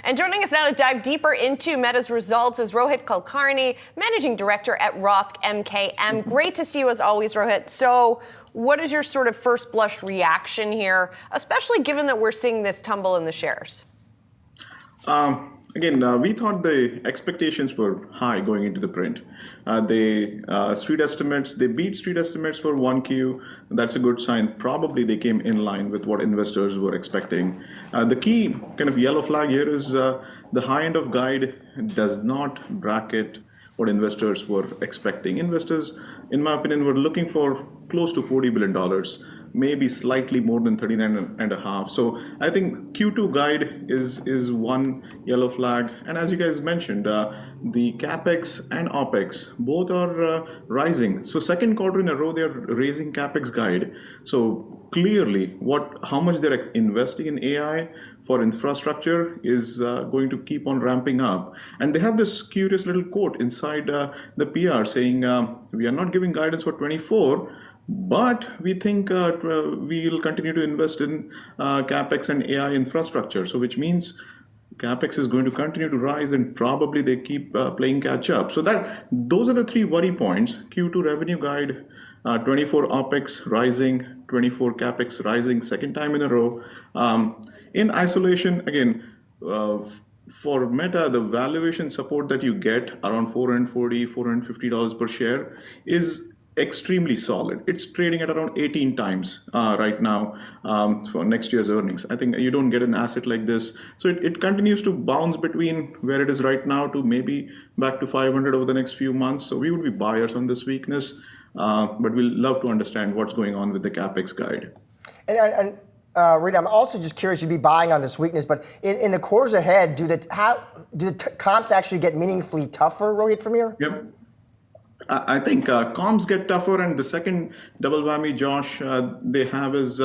And joining us now to dive deeper into Meta's results is Rohit Kulkarni, Managing Director at Roth MKM. Great to see you as always, Rohit. So what is your sort of first blush reaction here, especially given that we're seeing this tumble in the shares? Again, we thought the expectations were high going into the print. Street estimates, they beat street estimates for 1Q. That's a good sign. Probably they came in line with what investors were expecting. The key kind of yellow flag here is the high end of guide does not bracket what investors were expecting. Investors, in my opinion, were looking for close to $40 billion, maybe slightly more than 39 and a half. So I think Q2 guide is one yellow flag. And as you guys mentioned, the CapEx and OpEx, both are rising. So second quarter in a row, they're raising CapEx guide. So clearly, how much they're investing in AI for infrastructure is going to keep on ramping up. And they have this curious little quote inside the PR saying, we are not giving guidance for 24, but we think we'll continue to invest in CapEx and AI infrastructure. So which means CapEx is going to continue to rise and probably they keep playing catch up. So those are the three worry points. Q2 revenue guide, 24 OpEx rising, 24 CapEx rising, second time in a row. In isolation, again, for Meta, the valuation support that you get around $440, $450 per share is extremely solid. It's trading at around 18 times right now for next year's earnings. I think you don't get an asset like this. So it continues to bounce between where it is right now to maybe back to 500 over the next few months. So we would be buyers on this weakness, but we'll love to understand what's going on with the CapEx guide. And Rita, I'm also just curious, you'd be buying on this weakness, but in the quarters ahead, do the comps actually get meaningfully tougher, Rohit, from here? Yep. I think comps get tougher, and the second double whammy, Josh, they have is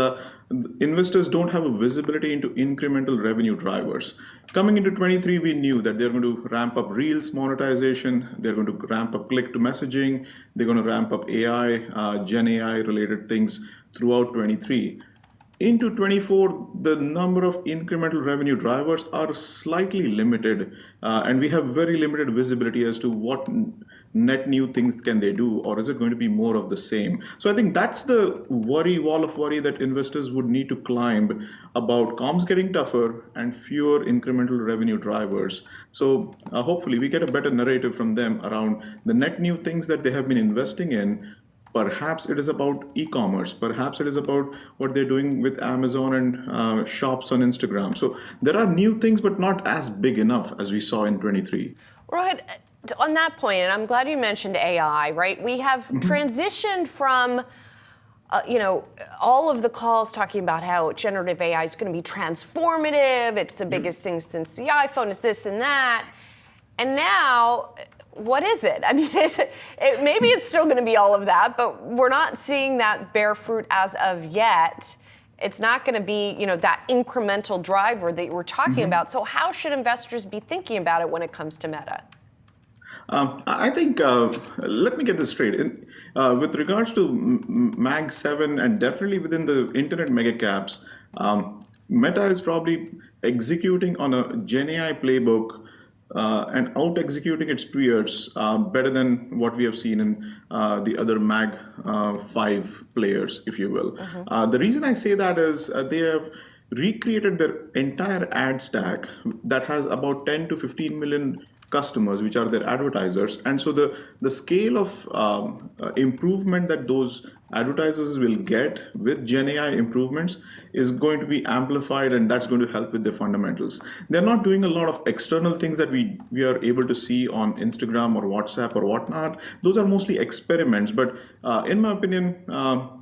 investors don't have a visibility into incremental revenue drivers. Coming into 23, we knew that they're going to ramp up Reels monetization, they're going to ramp up click to messaging, they're going to ramp up AI, Gen AI related things throughout 23. Into 24, the number of incremental revenue drivers are slightly limited, and we have very limited visibility as to what net new things can they do, or is it going to be more of the same? So I think that's the wall of worry that investors would need to climb about comms getting tougher and fewer incremental revenue drivers. So hopefully we get a better narrative from them around the net new things that they have been investing in. Perhaps it is about e-commerce. Perhaps it is about what they're doing with Amazon and shops on Instagram. So there are new things, but not as big enough as we saw in 23. Rohit, on that point, and I'm glad you mentioned AI, right? We have transitioned from, all of the calls talking about how generative AI is going to be transformative. It's the biggest thing since the iPhone, is this and that. And now, what is it? I mean, maybe it's still going to be all of that, but we're not seeing that bear fruit as of yet. It's not going to be, that incremental driver that you were talking about. So how should investors be thinking about it when it comes to Meta? I think, let me get this straight. With regards to Mag 7 and definitely within the internet mega caps, Meta is probably executing on a Gen AI playbook and out-executing its peers better than what we have seen in the other Mag 5 players, if you will. The reason I say that is they have recreated their entire ad stack that has about 10 to 15 million customers, which are their advertisers. And so the scale of improvement that those advertisers will get with Gen AI improvements is going to be amplified, and that's going to help with the fundamentals. They're not doing a lot of external things that we are able to see on Instagram or WhatsApp or whatnot. Those are mostly experiments. But in my opinion,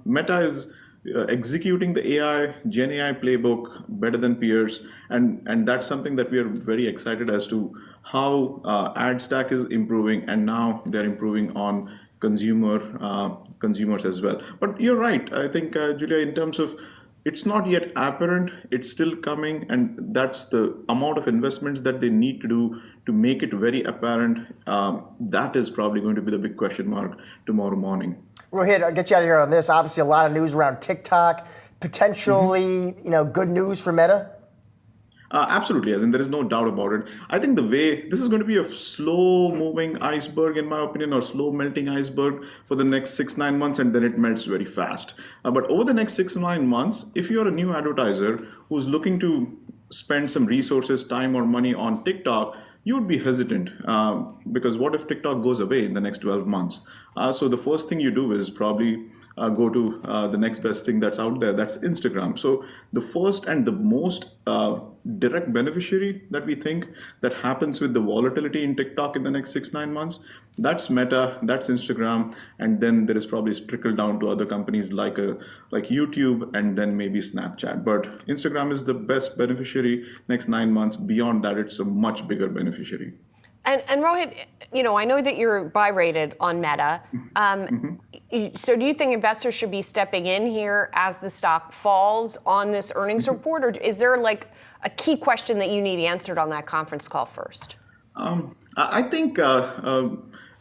Meta is executing the AI, Gen AI playbook better than peers. And that's something that we are very excited as to how ad stack is improving, and now they're improving on consumers as well. But you're right. I think, Julia, in terms of it's not yet apparent, it's still coming, and that's the amount of investments that they need to do to make it very apparent. That is probably going to be the big question mark tomorrow morning. Rohit, I'll get you out of here on this. Obviously, a lot of news around TikTok, potentially, good news for Meta. Absolutely, as in there is no doubt about it. I think the way this is going to be a slow moving iceberg, in my opinion, or slow melting iceberg for the next 6 9 months, and then it melts very fast. But over the next 6 9 months, if you're a new advertiser who's looking to spend some resources, time, or money on TikTok, you would be hesitant because what if TikTok goes away in the next 12 months? So the first thing you do is probably go to the next best thing that's out there, that's Instagram. So the first and the most direct beneficiary that we think that happens with the volatility in TikTok in the next 6 9 months, that's Meta, that's Instagram, and then there is probably trickle down to other companies like YouTube and then maybe Snapchat. But Instagram is the best beneficiary next 9 months. Beyond that, it's a much bigger beneficiary. And Rohit, I know that you're buy rated on Meta. So do you think investors should be stepping in here as the stock falls on this earnings report, or is there like a key question that you need answered on that conference call first? I think,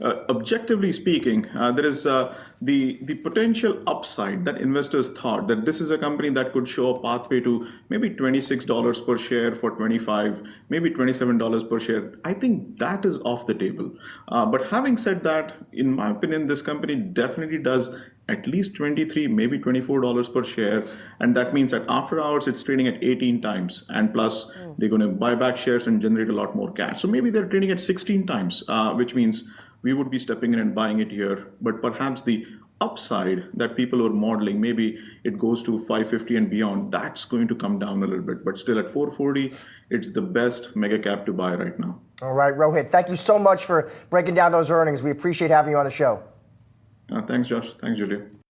objectively speaking, there is the potential upside that investors thought that this is a company that could show a pathway to maybe $26 per share for 25, maybe $27 per share. I think that is off the table. But having said that, in my opinion, this company definitely does at least 23, maybe $24 per share. And that means that after hours, it's trading at 18 times. And plus, they're going to buy back shares and generate a lot more cash. So maybe they're trading at 16 times, which means we would be stepping in and buying it here. But perhaps the upside that people are modeling, maybe it goes to 550 and beyond, that's going to come down a little bit. But still at 440, it's the best mega cap to buy right now. All right, Rohit, thank you so much for breaking down those earnings. We appreciate having you on the show. Thanks, Josh. Thanks, Julia.